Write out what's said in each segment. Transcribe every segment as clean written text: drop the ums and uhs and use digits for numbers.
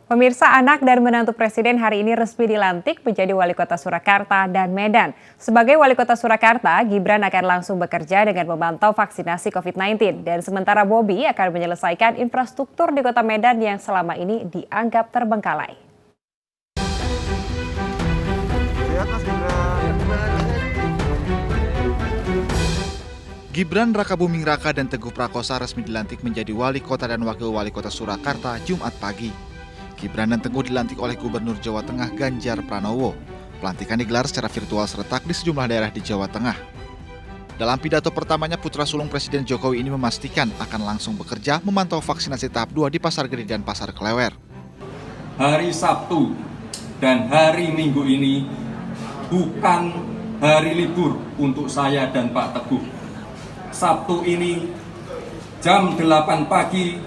Pemirsa, anak dan menantu Presiden hari ini resmi dilantik menjadi Wali Kota Surakarta dan Medan. Sebagai Wali Kota Surakarta, Gibran akan langsung bekerja dengan memantau vaksinasi COVID-19. Dan sementara Bobi akan menyelesaikan infrastruktur di Kota Medan yang selama ini dianggap terbengkalai. Gibran Rakabuming Raka dan Teguh Prakosa resmi dilantik menjadi Wali Kota dan Wakil Wali Kota Surakarta Jumat pagi. Gibran dan Teguh dilantik oleh Gubernur Jawa Tengah Ganjar Pranowo. Pelantikan digelar secara virtual serentak di sejumlah daerah di Jawa Tengah. Dalam pidato pertamanya, putra sulung Presiden Jokowi ini memastikan akan langsung bekerja memantau vaksinasi tahap 2 di Pasar Gede dan Pasar Klewer. Hari Sabtu dan hari Minggu ini bukan hari libur untuk saya dan Pak Teguh. Sabtu ini jam 8 pagi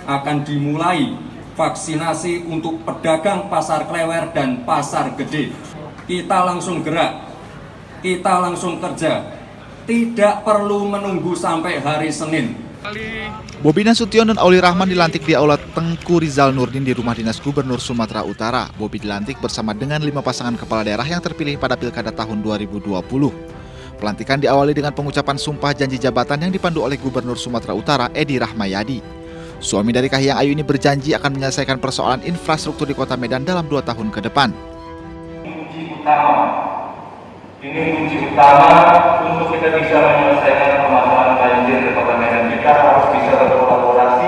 akan dimulai vaksinasi untuk pedagang Pasar Klewer dan Pasar Gede. Kita langsung gerak, kita langsung kerja, tidak perlu menunggu sampai hari Senin. Bobi Nasution dan Auli Rahman dilantik di Aula Tengku Rizal Nurdin di Rumah Dinas Gubernur Sumatera Utara. Bobi dilantik bersama dengan 5 pasangan kepala daerah yang terpilih pada Pilkada tahun 2020. Pelantikan diawali dengan pengucapan sumpah janji jabatan yang dipandu oleh Gubernur Sumatera Utara Edi Rahmayadi. Suami dari Kahiyang Ayu ini berjanji akan menyelesaikan persoalan infrastruktur di Kota Medan dalam 2 tahun ke depan. Ini kunci utama untuk kita bisa menyelesaikan permasalahan banjir di Kota Medan. Kita harus bisa berkolaborasi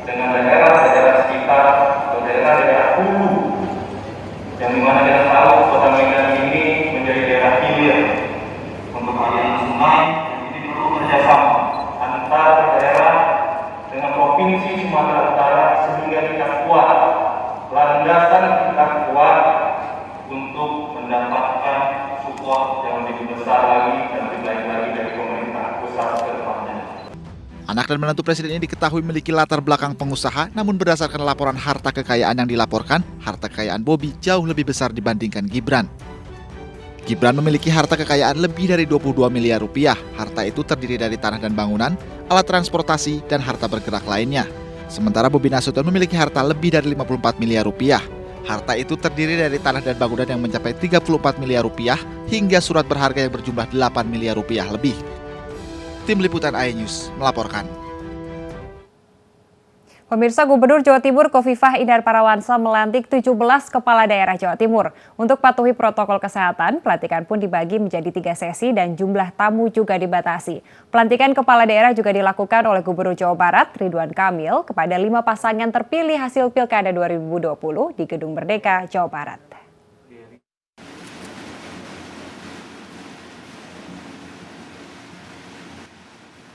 dengan daerah-daerah sekitar atau daerah-daerah hulu, yang dimana kita tahu Kota Medan ini menjadi daerah hilir untuk aliran sungai. Jadi perlu kerjasama antar daerah dengan Provinsi Sumatera Utara sehingga kita kuat, landasan kita kuat untuk mendapatkan support yang lebih besar lagi dan lebih baik lagi dari pemerintah pusat ke depannya. Anak dan menantu Presiden ini diketahui memiliki latar belakang pengusaha, namun berdasarkan laporan harta kekayaan yang dilaporkan, harta kekayaan Bobi jauh lebih besar dibandingkan Gibran. Gibran memiliki harta kekayaan lebih dari 22 miliar rupiah. Harta itu terdiri dari tanah dan bangunan, alat transportasi, dan harta bergerak lainnya. Sementara Bobi Nasution memiliki harta lebih dari 54 miliar rupiah. Harta itu terdiri dari tanah dan bangunan yang mencapai 34 miliar rupiah hingga surat berharga yang berjumlah 8 miliar rupiah lebih. Tim Liputan iNews melaporkan. Pemirsa, Gubernur Jawa Timur Khofifah Indar Parawansa melantik 17 kepala daerah Jawa Timur. Untuk patuhi protokol kesehatan, pelantikan pun dibagi menjadi 3 sesi dan jumlah tamu juga dibatasi. Pelantikan kepala daerah juga dilakukan oleh Gubernur Jawa Barat Ridwan Kamil kepada 5 pasangan terpilih hasil Pilkada 2020 di Gedung Merdeka, Jawa Barat.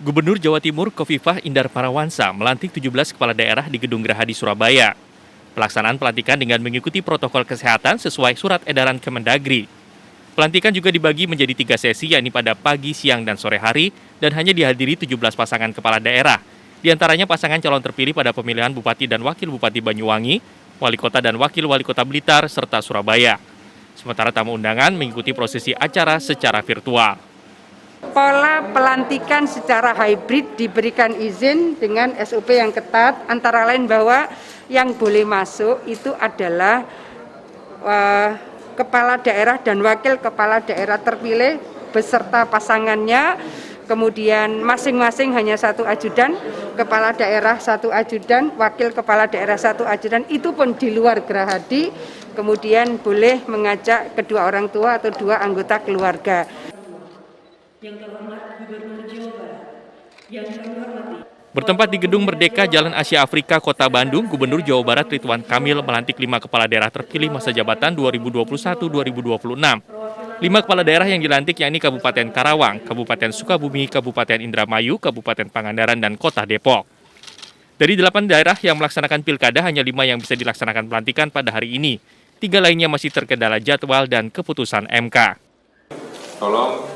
Gubernur Jawa Timur Khofifah Indar Parawansa melantik 17 kepala daerah di Gedung Gerahadi Surabaya. Pelaksanaan pelantikan dengan mengikuti protokol kesehatan sesuai surat edaran Kemendagri. Pelantikan juga dibagi menjadi 3 sesi, yakni pada pagi, siang, dan sore hari, dan hanya dihadiri 17 pasangan kepala daerah. Di antaranya pasangan calon terpilih pada pemilihan Bupati dan Wakil Bupati Banyuwangi, Wali Kota dan Wakil Wali Kota Blitar, serta Surabaya. Sementara tamu undangan mengikuti prosesi acara secara virtual. Pola pelantikan secara hybrid diberikan izin dengan SOP yang ketat, antara lain bahwa yang boleh masuk itu adalah kepala daerah dan wakil kepala daerah terpilih beserta pasangannya, kemudian masing-masing hanya 1 ajudan, kepala daerah 1 ajudan, wakil kepala daerah 1 ajudan, itu pun di luar Gerahadi, kemudian boleh mengajak kedua orang tua atau 2 anggota keluarga. Yang terhormat Gubernur Jawa Barat, yang terhormati. Bertempat di Gedung Merdeka Jalan Asia Afrika Kota Bandung, Gubernur Jawa Barat Ridwan Kamil melantik 5 kepala daerah terpilih masa jabatan 2021-2026. 5 kepala daerah yang dilantik yakni Kabupaten Karawang, Kabupaten Sukabumi, Kabupaten Indramayu, Kabupaten Pangandaran, dan Kota Depok. Dari 8 daerah yang melaksanakan pilkada, hanya 5 yang bisa dilaksanakan pelantikan pada hari ini. 3 lainnya masih terkendala jadwal dan keputusan MK. Tolong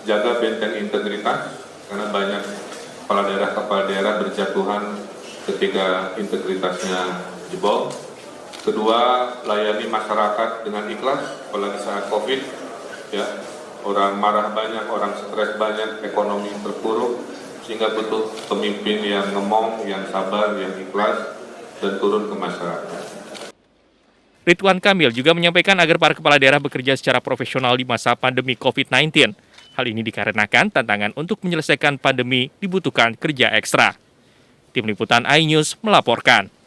jaga benteng integritas, karena banyak kepala daerah berjatuhan ketika integritasnya jebol. Kedua, layani masyarakat dengan ikhlas, apalagi saat COVID. Ya, orang marah banyak, orang stres banyak, ekonomi terpuruk, sehingga butuh pemimpin yang ngemong, yang sabar, yang ikhlas, dan turun ke masyarakat. Ridwan Kamil juga menyampaikan agar para kepala daerah bekerja secara profesional di masa pandemi COVID-19. Hal ini dikarenakan tantangan untuk menyelesaikan pandemi dibutuhkan kerja ekstra. Tim Liputan iNews melaporkan.